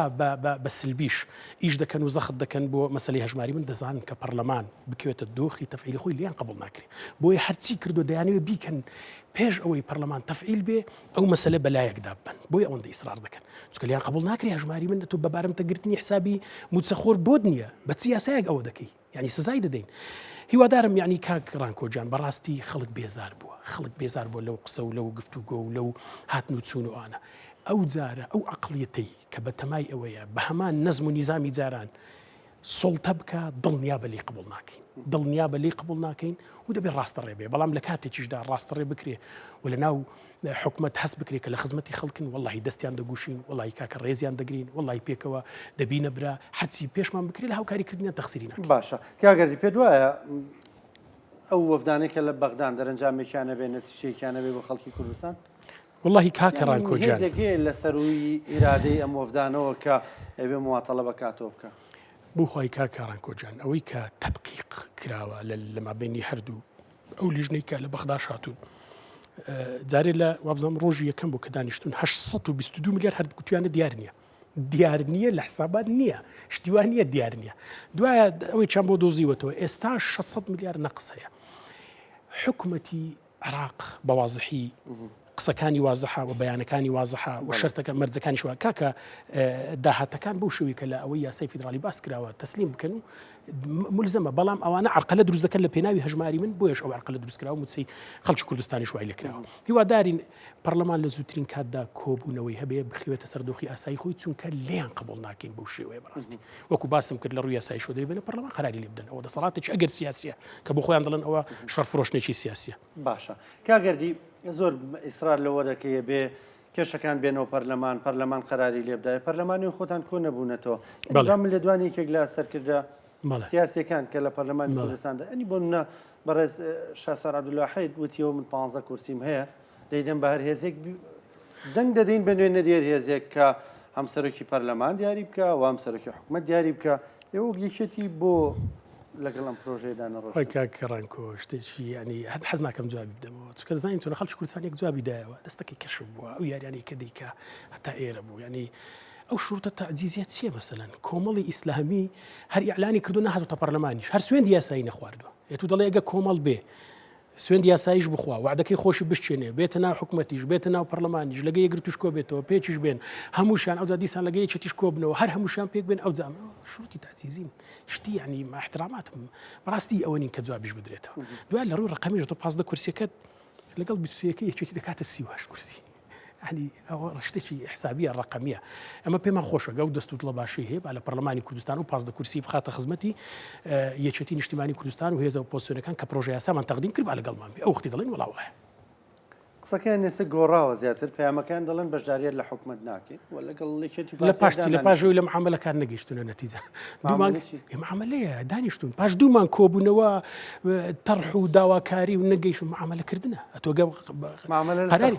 بە سلبیش ئیش دەکەن و زەخت دەکەن بۆ مەسەلەی هەژماری من دەزانن کە پەرلەمان بکوێتە دۆخی تەفعیلی خۆی لیان قبول ناکرێت بۆیە هەرچی کردو دەیانەوێت بیکەن پێش ئەوەی پەرلەمان تەفعیل بێ ئەو مەسەلە بەلایەکدا بن بۆیە ئەوەندە ئیسرار دەکەن چونکە لیان قبول ناکرێت هەژماری من تۆ بەبارەم تەگرتنی حسابی موچەخۆر بۆت نییە بە چی یاسایەک ئەوە دەکەی یعنی سزای دەدەین هیوادارم یعنی کاک ڕانکۆجان بەڕاستی خەڵک بێزار بووە خەڵک بێزار بووە لەو قسە و لەو گفتوگۆ و لەو هاتن و چوون و ئانە ئەو جارە ئەو عەقڵیەتەی کە بە تەمای ئەوەیە بە هەمان نەزم و نیزامی جاران سڵتە بکە دڵنیا بەلی قبول ناکەین دڵنیا بەلی قبول ناکەین و دەبێت ڕاستەڕێ بێ بەڵام لە کاتێکیشدا ڕاستەڕێ بکرێ و لە ناو حکومت هەست بکرێت کە لە خزمەتی خەڵکن وڵی دەستیان دەگوشین وڵی کاکە ڕێزیان دەگرین وڵی پێکەوە دەبینە برا حەچی پێشمان بکرێت لە هاوکاریکردنیان تەخسیری ناکەین. باشە کاگەری پێ وایە ئەو وەفدانێکە لە بەغدان دەرەنجامێکیانە بێ نەتیجەیەکیانە بێ بۆ خەڵکی کوردستان واللهی کاکە ڕانکۆجان هێزێکێ لە سەروی ئیرادەی ئەم وەفدانەوە کە ئەوێ مواتەڵە بەکاتەوە بکە بۆ خی کاکە ڕانکۆجان ئەوەی کە تەدقیق کراوە لە مابینی هەردوو ئەو لیژنەی کە لە بەغداش هاتوون جارێ لە وابزانام ڕۆژی یەکەم بۆ کە دانیشتون 822 میلیارد هەر گوتویانە دیار نییە لە حسابات نییە شتیوان نییە دیار نییە دوایە ئەوەی چەند بۆ دۆزیوەتەوە ئێستا 600 میلیارد نەقس هەیە حکوومەتی عراق بەوازحی قسەکانی وازەحا و بەیانەکانی وازەحا و شەرتەکە مەرجەکانی شووە کاکە داهاتەکان بەو شوی کە لە ئەوەی یاسای فیدرالی باس کراوە تەسلیم بکەن و ملزمە بەڵام ئەوانە عرقلە دروست دەکەن لە پێناوی هەژماری من بۆیش ئەو عرقلە دروست کراوە موچەی خەڵکی کوردستانی شوای لە کراوە هیوادارین پەرلەمان لە زووترین کاتدا کۆبوونەوەی هەبێ بخوێتە سەردۆخی ئاسایی خۆی چونکە لیان قبول ناکەین بەو شێوەیە بەڕاستی وەکو باسم کرد لە ڕووی یاسای شۆ دەبێنە پەرلەمان قەراری لێ بدەن ئەوە دەسەڵاتێکی ئەگەر سیاسیە کە بۆ خۆیان دەڵێن ئەوە شەرفرۆشتێکی سیاسیە. باشە کاگەردی زۆر ئیسرار لەوە دەکەیە بێ کێشەکان بێنەوە پەرلەمان قەراری لێ بدایە پەرلەمانی خۆتان کۆ نەبوونەتەوە بەڵام لە دوانی یەکێک لە سەرکردە سیاسیەکان کە لە پەرلەمانی کوردستاندا ئەنی بۆ منە بەڕێز شاسوار عەبدوڵواحید وتیەوە من 15 کورسیم هەیە دەیدەم بە هەر هێزێک دەنگ دەدەین بە نوێنە دێر هێزێک کە هەم سەرۆکی پەرلەمان دیاری بکە و هەم سەرۆکی حکوومەت دیاری بکە ئێوە یەکێتی بۆ لەگەڵ ئەم پرۆژەیەدا نەڕۆ خۆی کاکە ڕانکۆ شتێکی ینی هەر حەز ناکەم جوابی بدەمەوە چونکە دەزانین تۆ لە خەڵکی کوردستان یەک جوابی دایەوە دەستەکەی کەشف بووە ئەو یاریانەی کە دەیکا هەتا ئێرە بوو ینی ئەو شوڕتە تەعجیزیە چییە مەسەلەن کۆمەڵی ئیسلامی هەر ئیعلانی کردو نەهاتۆتە پەرلەمانیش هەر سوێندی یاسایی نەخواردووە ئێتو دەڵێ ئەگە کۆمەڵ بێ سوێندی یاساییش بخوا وعدەکەی خۆشی بشتێنێ بێتە ناو حکوومەتیش بێتە ناو پەرلەمانیش لەگە یەکگر توش کۆ بێتەوە پێچیش بێن هەمووشان ئەوجا دیسان لەگە یەکێتیش کۆ بنەوە هەر هەمووشان پێک بێن ئەو جام شوڕی تەعجیزین شتی ینی احتراماتم بەڕاستی ئەوە نین کە جوابیش بدرێتەوە دوای لە ڕووی ڕقەمیش تۆ 15 کورسیەکەت لەگەڵ 21 یەکێتی دەکاتە 38 کورسی ینی ئەوە شتێکی حسابیە ڕقەمیە ئەمە پێمان خۆشە گەو دەست و دڵە باشی هەیە لە پەرلەمانی کوردستان و 15 کورسی بخاتە خزمەتی یەکێتی نیشتیمانی کوردستان و هێزە ئۆپۆزیسیۆنەکان کە پرۆژە یاسامان تەقدیم کرد با لەگەڵمان بێ ئەو وەختی دەڵێن وەڵا وایە قسەکەیان نێسە گۆڕاوە زیاتر پەیامەکان دەڵێن بەشداریت لە حکوومەت ناکەین و لەگەڵ یەکێتی لە پاشتی لە پاژەوەی لە معاملەکان نەگەیشتونە نەتیجە دوومان معاملەیە دانیشتون پاش دوومان کۆبوونەوە تەڕح و داواکاری و نەگەیشت و معاملەکردنە ئەتۆگە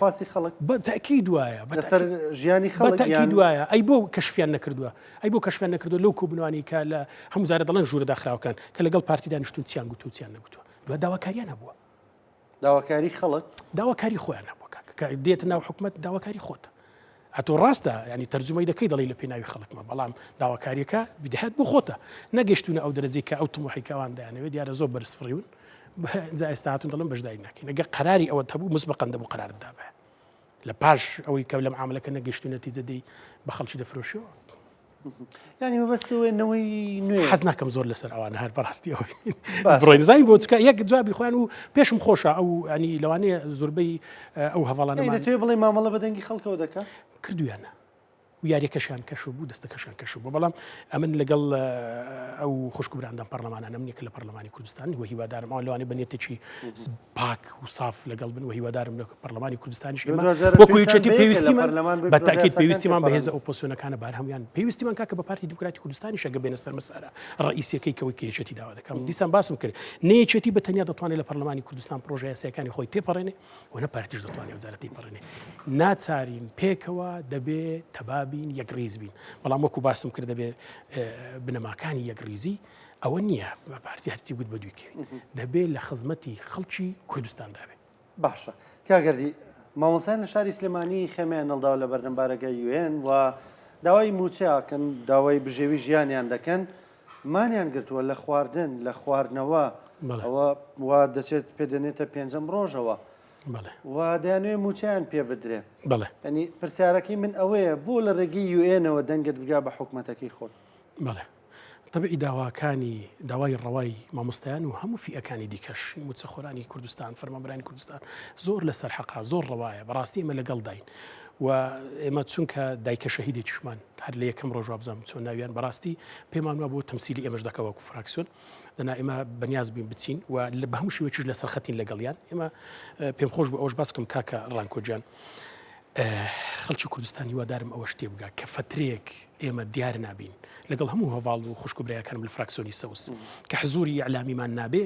خواسی خەڵک بەتەکید وایە بەسەر ژیانی خەڵک بەتەکید وایە ئەی بۆ کەشفیان نەکردووە ئەی بۆ کەشفیان نەکردو لەو کۆبوونەوانی کە لە هەموو زارە دەڵێن ژوورە داخراوەکان کە لەگەڵ پارتی دانیشتون چیان گوتو چیان نەگوتووە دوای داواکاریان هەبووە داواکاری خەڵک داواکاری خۆیان هەبووە کە دێتە ناو حکوومەت داواکاری خۆتە ئەتۆ ڕاستە ینی تەرجمەی دەکەی دەڵی لە پێناوی خەڵکمە بەڵام داواکاریەکە بدەهات بۆ خۆتە نەگەشتونە ئەو دەرەجەی کە ئەو تموحیکەوان دەیانەوێت دیارە زۆر بەرزفڕیون جا ئێستا هاتون دەڵم بەشداری ناکەین ئەگەر قەراری ئەوە هەبوو مسبقاً دەبوو قەراردا بێ لە پاش ئەوەی کە لە معاملەکە نەگەشتو نەتیجە دەی بە خەڵکی دەفرۆشیەوە ینی مەبەستەوەی نوێ حەز ناکەم زۆر لەسەر ئەوانە هەر بەڕاستی ئەوەی بڕۆین زانی بۆ چکە یەک جوابی خۆیان و پێشم خۆشە ئەو ینی لەوانەیە زۆربەی ئەو هەواڵانەمان توێ بڵێ مامەڵە بەدەنگی خەڵکەوە دەکە کردویانە و یاریەکەشیان کەش بوو دەستەکەشان کەش بوو بەڵام ئەمن لەگەڵ ئەو خوشکبراندان پەرلەمانە منێکە لە پەرلەمانی کوردستان و هیوادارم ئەوان لەوانەیە بەنێتێکی پاک و صاف لەگەڵ بن و هیوادارم لە پەرلەمانی کوردستانیش ئێمە وەکو یەکێتی پێویستیمان بەتاکید پێویستیمان بە هێزە ئۆپۆزیسیۆنەکانە بار هەمویان پێویستیمان کاکە بە پارتی دیموکراتی کوردستانی شەگە بێنە سەر مەسەرە ڕئیسیەکەی کەوەی کە یەکێتی داوا دەکەم دیسان باسم کرد نەیەکێتی بەتەنیا دەتوانێت لە پەرلەمانی کوردستان پرۆژە یاساییەکانی خۆی تێپەڕێنێ و نە پارتیش دەتوانێت وەزارەت تێپەڕێنێ ناچارین پێکەوە دەبێت تەبابین یەکڕێز بین بەڵام وەکو باسم کرد دەبێت بنەماکانی یەکڕێزی ئەوە نییە بە پارتی هەرچی گوت بە دوویکەوی دەبێت لە خزمەتی خەڵکی کوردستاندا بێت باشە کاگەردی مامۆسایان لە شاری سلێمانی خێمیان هەڵداوە لە بەردەمبارەکە UN و داوای موچەکەن داوای بژێوی ژیانیان دەکەن مانیان گرتووە لە خواردن لە خواردنەوە ئەوە وا دەچێت پێدەنێتە پێنجەم ڕۆژەوە و دەیانوێ موچیان پێ بدرێ ینی پرسیارەکەی من ئەوەیە بۆ لە ڕێگەی UN-ەوە دەنگت بگا بە حکوومەتەکەی خۆت بەڵێ طبعی داواکانی داوای ڕەوای مامۆستایان و هەموو فئەکانی دیکەش موچەخۆرانی کوردستان فەرمانبەرانی کوردستان زۆر لەسەر حەقا زۆر ڕەوایە بەڕاستی ئێمە لەگەڵ داین و ئێمە چونکە دایکە شەهیدێکیشمان هەر لە یەکەم ڕۆژ بزانم چۆن ناویان بەڕاستی پێمان وە بۆ تەمسیلی ئێمەش دەکەوەکو فراکسیۆن دەنا ئێمە بەنیاز بووین بچین و بە هەموو شێوەیەکیش لەسەر خەتین لەگەڵیان ئێمە پێم خۆش بوو ئەوەش باس بکەم کاکە ڕانکۆجیان خەڵکی کوردستان هیوادارم ئەوە شتێ بگا کە فترێک ئێمە دیار نابین لەگەڵ هەموو هەواڵ و خوشکبرایەکانم لە فراکسیۆنی سەوس کە حزوری ئەعلامیمان نابێ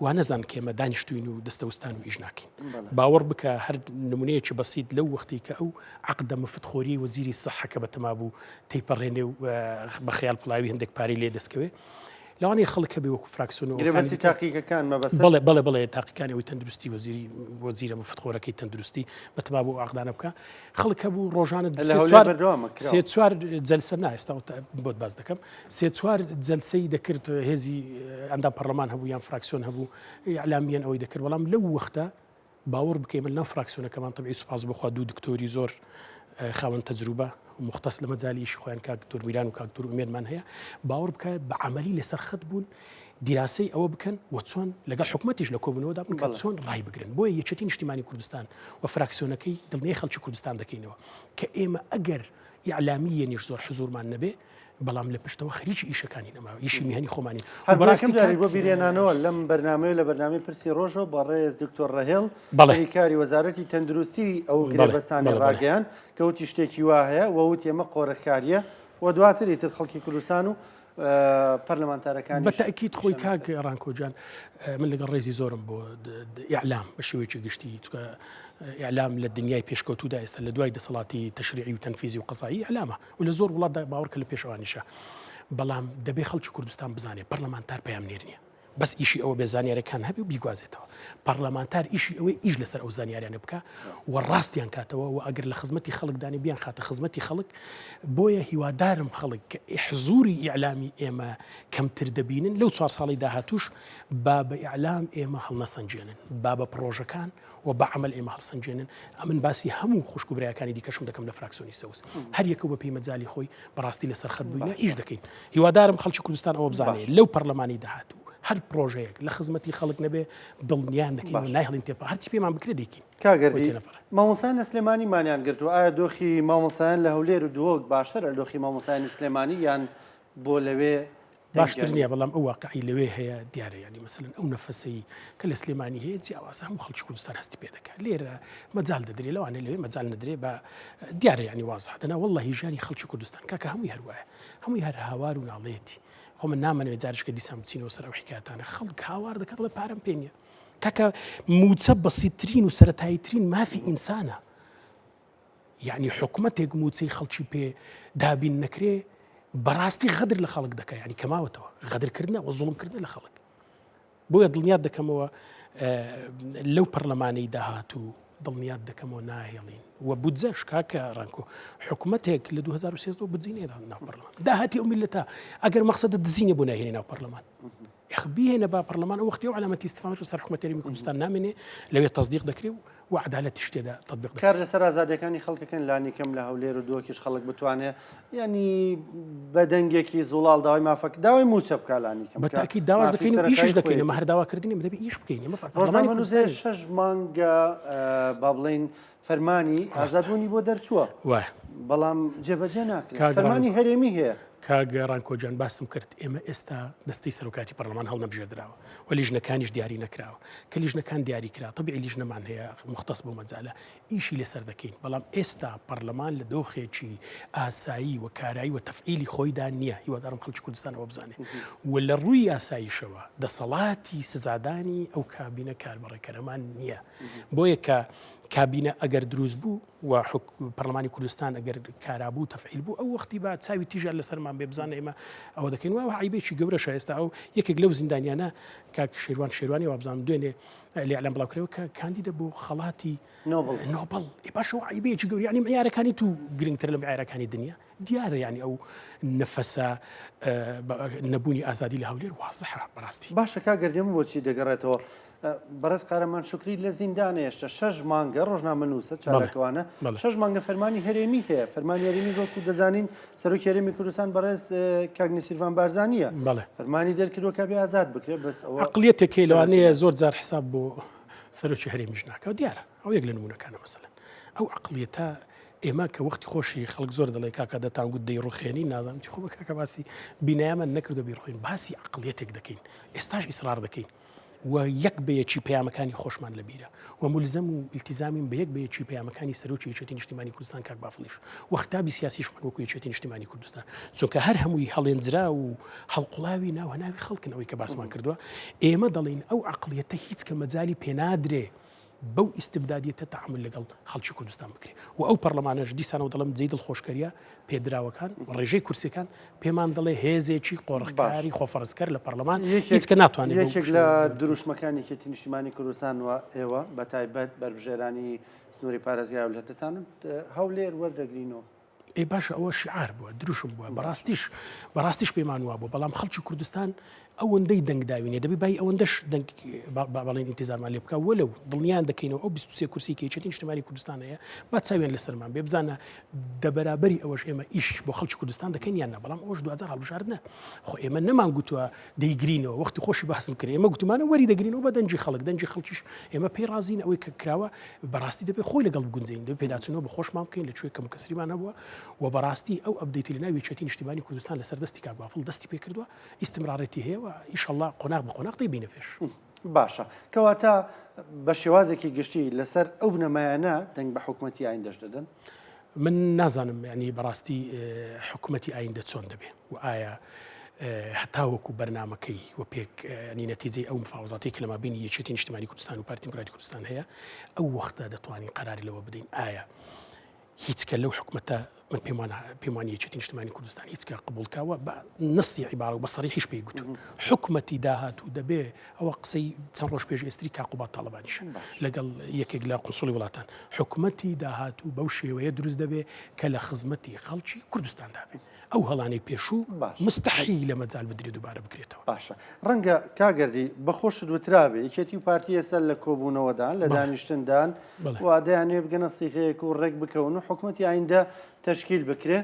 وا نەزان کە ئێمە دانیشتوین و دەستەوستان و ئیش ناکەین باوەڕ بکە هەر نمونەیەکی بەسیط لەو وەختی کە ئەو عەقدە مفتخۆری وەزیری سەحەکە بەتەما بوو تێیپەڕێنێ و بە خەیاڵ پڵاوی هەندێک پارەی لێ دەستکەوێ لەوانەیە خەڵکە بێ وەکو فراکسیۆن گرێبەستی تاقیقەکان مەبەستە بەڵێ تاقیەکانی ئەوەی تەندروستی وەزیرە مفتخۆرەکەی تەندروستی بەتەما بوو عەقدانە بکە خەڵکە بوو ڕۆژانە سێ چوار جەلسە ئێستا بۆت باس دەکەم سێ چوار جەلسەی دەکرد هێزی ئەندام پەرلەمان هەبوو یان فراکسیۆن هەبوو ئیعلامیان ئەوەی دەکرد بەڵام لەو وەختە باوەڕ بکەین لەو فراکسیۆنەکەمان تەبیعی سوپاس بخوا دوو دکتۆری زۆر خاوەن تەجروبە مختص لە مەجالیشی خۆیان کاک دکتۆر میران و کاک دکتۆر ئومێدمان هەیە باوەڕ بکە بە عەمەلی لەسەر خەت بوون دیراسەی ئەوە بکەن و چۆن لەگەڵ حکوومەتیش لە کۆبوونەوەدا بن کە چۆن ڕای بگرن بۆیە یەکێتی نیشتیمانی کوردستان و فراکسیۆنەکەی دڵنیای خەڵکی کوردستان دەکەینەوە کە ئێمە ئەگەر ئیعلامیەنیش زۆر حزورمان نەبێ بەڵام لە پشتەوە خەریکی ئیشەکانی نەماوە ئیشی میهنی خۆمانی بەڕاستی بۆ بیرێنانەوە لەم بەرنامەیە لە بەرنامەی پرسی ڕۆژەوە بە ڕێز دکتۆر ڕەهێڵ هەریکاری وەزارەتی تەندروستی ئەو گرێبەستانی ڕاگەیان کەوتی شتێکی وا هەیە وەوت ئێمە قۆڕەکاریە و دواتری تر خەڵکی کوردستان و پەرلەمانتارەکانی بەتەکیید خۆی کاک ڕانکۆجان من لەگەڵ ڕێزی زۆرم بۆ ئیعلام بە شێوەیەکی گشتی چونکە ئیعلام لە دنیای پێشکەوتوودا ئێستا لە دوای دەسەڵاتی تەشریعی و تەنفیزی و قەزایی ئیعلامە و لە زۆر وڵاتدا باوەڕکە لە پێشەوانیشە بەڵام دەبێ خەڵکی کوردستان بزانێ پەرلەمانتار پەیامنێر نییە بەس ئیشی ئەوە بێ زانیارەکان هەبێ و بیگوازێتەوە پەرلەمانتار ئیشی ئەوەی ئیش لەسەر ئەو زانیاریانە بکە و ڕاستیان کاتەوە و ئەگەر لە خزمەتی خەڵکدانی بیان خاتە خزمەتی خەڵک بۆیە هیوادارم خەڵک کە حزوری ئیعلامی ئێمە کەمتر دەبینن لەو 4 ساڵی داهاتوش با بە ئیعلام ئێمە هەڵنەسەنجێنن با بە پرۆژەکان و بە عەمەل ئێمە هەڵسەنجێنن ئەمن باسی هەموو خوشکبرایەکانی دیکەشم دەکەم لە فراکسیۆنی سەوس هەر یەکە بە پێی مەجالی خۆی بەڕاستی لەسەر خەت بووینە ئیش دەکەین هیوادارم خەڵکی کوردستان ئەوە بزانێ لەو پەرلەمانی داهاتوو هەر پرۆژەیەک لە خزمەتی خەڵک نەبێ دڵنیان دەکەین و نایهڵین تێپە هەرچی پێمان بکرێ دەیکین کاگەردی مامۆسایان لە سلێمانی مانیان گرتو ئایا دۆخی مامۆسایان لە هەولێر و دووەک باشترە دۆخی مامۆسایانی سلێمانی یان بۆ لەوێ باشتر نییە بەڵام ئەو واقعی لەوێ هەیە دیارە ینی مەسەلەن ئەو نەفەسەی کە لە سلێمانی هەیە جیاوازە هەموو خەڵکی کوردستان هەستی پێ دەکات لێرە مەجال دەدرێ لەوانە لەوێ مەجال نەدرێ بە دیارە ینی وازە دەنا وەڵڵەهی ژیانی خەڵکی کوردستان کاکە هەمووی هەروایە هەمووی هەر هاوار و ناڵێتی خۆ من نامەوێت جارشکە دیسان بچینەوە سەر ئەو حکایەتانە خەڵک هاوار دەکات لە پارەم پێ نییە کاکە موچە بەسیترین و سەرەتاییترین مافی ئینسانە یعنی حکومەتێک موچەی خەڵکی پێ دابین نەکرێ بەڕاستی غەدر لە خەڵک دەکە ینی کەماوەتەوە غەدرکردنە و زوڵمکردن لە خەڵک بۆیە دڵنیات دەکەمەوە لەو پەرلەمانەی داهاتوو دڵنیات دەکەمەوە ناهێڵین و بودجەش کاکە ڕانکۆ حکوومەتێک لە 2013 بجینێدا ناو پەرلەمان داهاتی ئەو میلەتە ئەگەر مەقسەدە دزینە بۆ ناهێنی ناو پەرلەمان بهێنە با پەرلەمان ئەو وەختی و علامەتی استیفامەش سەر حکوومەت هەرێمی کوردستان نامێنێ لەوێ تەصدیق دەکرێ و عەدالەتیش تێدا تەطبیق دەکرێ کار لەسەر ئازادیەکانی خەڵکەکەن لانی کەم لە هەولێر و دووەکیش خەڵک بتوانێت ینی بە دەنگێکی زوڵاڵ داوای مافەک داوای موچە بکە لانی کەم بەتاکی داواش دەکەین و ئیشش دەکەین ئەمە هەر داواکردنی دەبێ ئیش بکەین ڕۆژنامە زێر 6 مانگە با بڵێن فەرمانی ئازادبوونی بۆ دەرچووە بەڵام جێبەجێ ناکرێت فەرمانی هەرێمی هەیە کاگە ڕانکۆجان باسم کرد ئێمە ئێستا دەستەی سەرۆکاتی پەرلەمان هەڵ نەبژێردراوە و لیژنەکانیش دیاری نەکراوە کە لیژنەکان دیاری کرا تەبیعی لیژنەمان هەیە مختص بۆ مەجالە ئیشی لەسەر دەکەین بەڵام ئێستا پەرلەمان لە دۆخێکی ئاسایی و کارایی و تەفعیلی خۆیدا نییە هیوادارم خەڵکی کوردستان ئەوە بزانێ و لە ڕووی ئاساییشەوە دەسەڵاتی سزادانی ئەو کابینە کاربڕێکەرەمان نییە بۆیە کە کابینە ئەگەر دروست بوو و پەرلەمانی کوردستان ئەگەر کارابوو تەفعیل بوو ئەو وەختی با چاوی تیژیان لەسەرمان بێ بزانە ئێمە ئەوە دەکەین و عیبێکی گەورەشە ئێستا ئەو یەکێک لەو زیندانیانە کاک شێروانی وا بزانم دوێنێ لێ ئەعلام بڵاوکرێەوە کە کاندیدە بۆ خەڵاتی نۆبڵ باشەوە عیبێکی گەوری ینی معیارەکانی تو گرنگتر لە معیارەکانی دنیا دیارە ینی ئەو نەفەسە نەبوونی ئازادی لە هەولێر وازەحە بەڕاستی باشە کاگەردێم بۆچی دەگەڕێتەوە بەڕێز قارەمان شکری لە زیندانێشتە 6 مانگە ڕۆژنامە نووسە چالاکەوانە 6 مانگە فەرمانی هەرێمی هەیە فەرمانی هەرێمی وەکو دەزانین سەرۆکی هەرێمی کوردستان بەڕێز کاک سیروان بارزانیە فەرمانی دەرکردووە کە بێ ئازاد بکرێت بەس ئەوە عەقڵیەتێکی لەوانەیە زۆر جار حساب بۆ سەرۆکی هەرێمیش ناکەوە دیارە ئەو یەک لە نمونەکانە مەسەلەن ئەو عەقڵیەتە ئێمە کە وەختی خۆشی خەڵک زۆر دەڵێ کاکە دەتانگوت دەی ڕوخێنی نازانم چی خۆ بە کاکە باسی بینایەمان نەکردو بیرخۆین باسی عقڵیەتێک دەکەین ئێستاش ئیسرار دەکەین و یەک بەیەکی پەیامەکانی خۆشمان لە بیرە و مولزەم و ئیلتیزامین بە یەک بەیەکی پەیامەکانی سەرۆکی یەکێتی نیشتیمانی کوردستان کاک بافڵیش و خەتابی سیاسیشمان وەکو یەکێتی نیشتیمانی کوردستان چونکە هەر هەمووی هەڵێنجرا و هەڵقوڵاوی ناوهەناوی خەڵکنەوەی کە باسمان کردووە ئێمە دەڵێن ئەو عقڵیەتە هیچ کە مەجالی پێنادرێ بەو ئیستبدادیەتە تەعامل لەگەڵ خەڵکی کوردستان بکرێت و ئەو پەرلەمانەش دیسانەوە دەڵم جێی دڵخۆشکەریە پێدراوەکان ڕێژەی کورسەکان پێمان دەڵێ هێزێکی قۆڕخکاری خۆفەرزکەر لە پەرلەمان هیچ کە ناتوانێت یەکێک لە دروشمەکانی یەکێتی نیشتیمانی کوردستان و ئێوە بە تایبەت بەربژێرانی سنووری پارێزگای وڵاتەتانن هەولێر وەردەگرینەوە. ئەی باشە ئەوە شعار بووە دروشم بووە بەڕاستیش پێمان وابوو بەڵام خەڵکی کوردستان ئەوەندەی دەنگداوینێ دەبی بای ئەوەندەش باڵێن ئینتیزارمان لێ بکە وەلو دڵنیان دەکەینەوە ئەو 23 کورسی کە یەکێتی نیشتیمانی کوردستان هەیە با چاویان لەسەرمان بێ بزانە دەبەرابەری ئەوەش ئێمە ئیش بۆ خەڵکی کوردستان دەکەین یان نە بەڵام ئەوەش 2000 هەڵبژاردنە خۆ ئێمە نەمان گوتووە دەیگرینەوە وەختی خۆشی باسم کرد ئێمە گوتمانە وەری دەگرینەوە بە دەنجی خەڵکیش ئێمە پێی رازین ئەوەی کە کراوە بەڕاستی دەبێت خۆی لەگەڵ بگونجین دەبێت پێداچنەوە بە خۆشمان بکەین لەکوێ کەم کەسریمان هەبووە و بەڕاستی ئەو ئەبدەیتی لە ناوی یەکێتی نیشتیمانی کوردستان لەسەر دەستی کاک بافڵ دەستی پێ کردووە ئیستمرارەتی هەیە و ئینشەڵڵا قۆناغ بە قۆناغ دەیبینە پێش. باشە کەواتە بە شێوازێکی گشتی لەسەر ئەو بنەمایانە دەنگ بە حکوومەتی ئایندەش دەدەن. من نازانم ینی بەڕاستی حکوومەتی ئایندە چۆن دەبێت و ئایا هەتاوەکو بەرنمەکەی و پێک ینی نەتیجەی ئەو مفاوزاتی کە لەما بینی یەکێتی نیشتیمانی کوردستان و پارتی دیموکراتی کوردستان هەیە ئەو وەختە دەتوانین قەراری لەوە بدەین ئایا هیچ کە لەو حکوومەتە من پێمانی یەکێتی نیشتیمانی کوردستان هیچ کە قبولکاوە بە نەسی عیبارە و بە سەریحیش پێی گوتون حکوومەتی داهاتوو دەبێ ئەوە قسەی چەند ڕۆژ پێش ئێستری کاقوبات تاڵەبانیش لەگەڵ یەکێک لە قونسوڵی وڵاتان حکوومەتی داهاتوو بەو شێوەیە دروست دەبێ کە لە خزمەتی خەڵکی کوردستاندا بێ ئەو هەڵانەی پێشوو مستحیل لە مەجال بدرێ دووبارە بکرێتەوە. باشە ڕەنگە کاگەردی بەخۆشت وترابێ یەکێتی و پارتی ئێستا لە کۆبوونەوەدان لە دانیشتندان و دەیانێ بگەنە سیغەیەک و ڕێک بکەون و حکوومەتی ئایندە تەشکیل بکرێ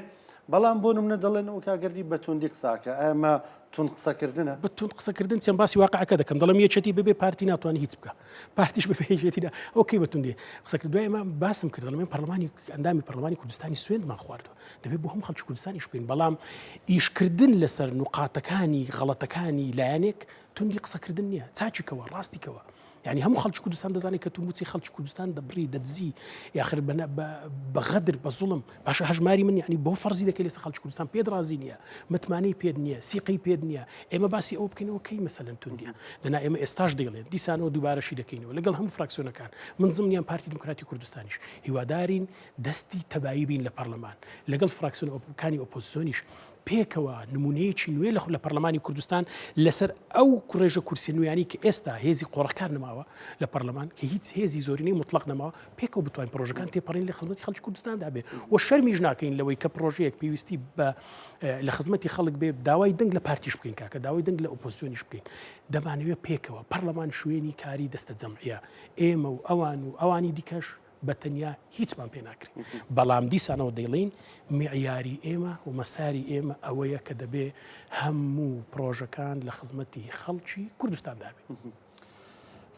بەڵام بۆ نمونە دەڵێن ئەو کاگەردی بە توندی قساکە ئەمە تون قسەکردنە بە تون قسەکردن چەند باسی واقعەکە دەکەم دەڵم یەکێتی ببێ پارتی ناتوانانی هیچ بکە پارتیش ببێ یەکێتیدا ئەوکەی بە توندی قسەکردوای ئێمە باسم کرد دەڵێن پەرلەمانی ئەندامی پەرلەمانی کوردستانی سوێندمان خواردووە دەبێت بۆ هەم خەڵکی کوردستانیش بکەین بەڵام ئیشکردن لەسەر نوقاتەکانی غەڵەتەکانی لایەنێک توندی قسەکردن نییە چاچیکەوە ڕاستیکەوە یعنی هەموو خەڵکی کوردستان دەزانێت کە توموچی خەڵکی کوردستان دەبڕی دەدزی یاخر بەغەدر بە زوڵم باشە هەژماری من یعنی بۆ فەرزی دەکەی لەسەر خەڵکی کوردستان پێت رازی نییە متمانەی پێت نییە سیقەی پێت نییە ئێمە باسی ئەوە بکەینەوە کەی مەسەلەن توندیە دەنا ئێمە ئێستاش دەیڵێن دیسانەوە دووبارەشی دەکەینەوە لەگەڵ هەموو فراکسیۆنەکان من زمنیان پارتی دیموکراتی کوردستانیش هیوادارین دەستی تەبایی بین لە پەرلەمان لەگەڵ فراکسیۆنەکانی ئۆپۆزیسیۆنیش پێکەوە نمونەیەکی نوێ لە پەرلەمانی کوردستان لەسەر ئەو ڕێژە کورسی نوێیانی کە ئێستا هێزی قۆڕەکار نماوە لە پەرلەمان کە هیچ هێزی زۆرینەی مطلق نەماوە پێکەوە بتوانین پرۆژەکان تێپەڕین لە خزمەتی خەڵکی کوردستاندا بێ و شەرمیش ناکەین لەوەی کە پرۆژەیەک پێویستی بە لە خزمەتی خەڵک بێ داوای دەنگ لە پارتیش بکەین کاکە داوای دەنگ لە ئۆپۆزیسیۆنیش بکەین دەمانەوێت پێکەوە پەرلەمان شوێنی کاری دەستە جەمعیە ئێمە و ئەوانی دیکەش بەتەنیا هیچمان پێ ناکرێت بەڵام دیسانەوە دەیڵین معیاری ئێمە و مەساری ئێمە ئەوەیە کە دەبێ هەموو پرۆژەکان لە خزمەتی خەڵکی کوردستاندا بێت.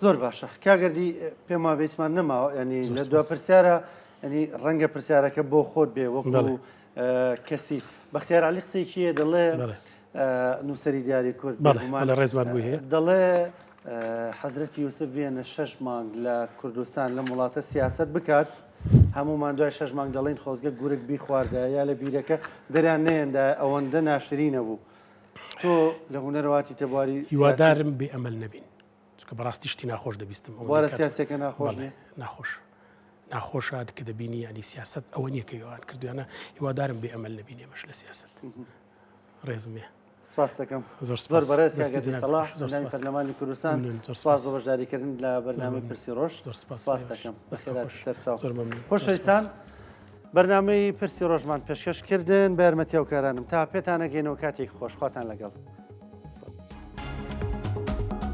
زۆر باشە کاگەردی پێم وابێتمان نەماوە ینی لە دو پرسیارە ینی ڕەنگە پرسیارەکە بۆ خۆت بێ وەکو کەسی بەختیار عەلی قسەیەکیە دەڵێ نووسەری دیاری کورد ڕێزمان بووی هەیە دەڵێ حەزرەتی یوسف بێنە 6 مانگ لە کوردستان لە وڵاتە سیاست بکات هەمومان دوای 6 مانگ دەڵێن خۆزگە گورگ بیخواردە یا لە بیرەکە دەریان نێندا ئەوەندە ناشرینە بوو تۆ لە هونەرەواتی تێبواری هیوادارم بێ ئەمەل نەبین چکە بەڕاستی شتی ناخۆش دەبیستم وارە سیاسەکە ناخۆش ناخۆشە کە دەبینی ینی سیاست ئەوە نییە کە ئەوان کردویانە هیوادارم بێ ئەمەل نەبینێ مەش لە سیاست ڕێزمێ سپاس دەکەم زۆر بەڕێز کاگەردی سەڵاح هەندامی پەرلەمانی کوردستان سپاس بۆ بەشداریکردن لە بەرنامەی پرسی ڕۆژ سپاس دەکەم خۆشەویستان بەرنامەی پرسی ڕۆژمان پێشکەشکردن بە یارمەتیاوکارانم تا پێتان نەگەینەوە کاتێک خۆشخواتان لەگەڵ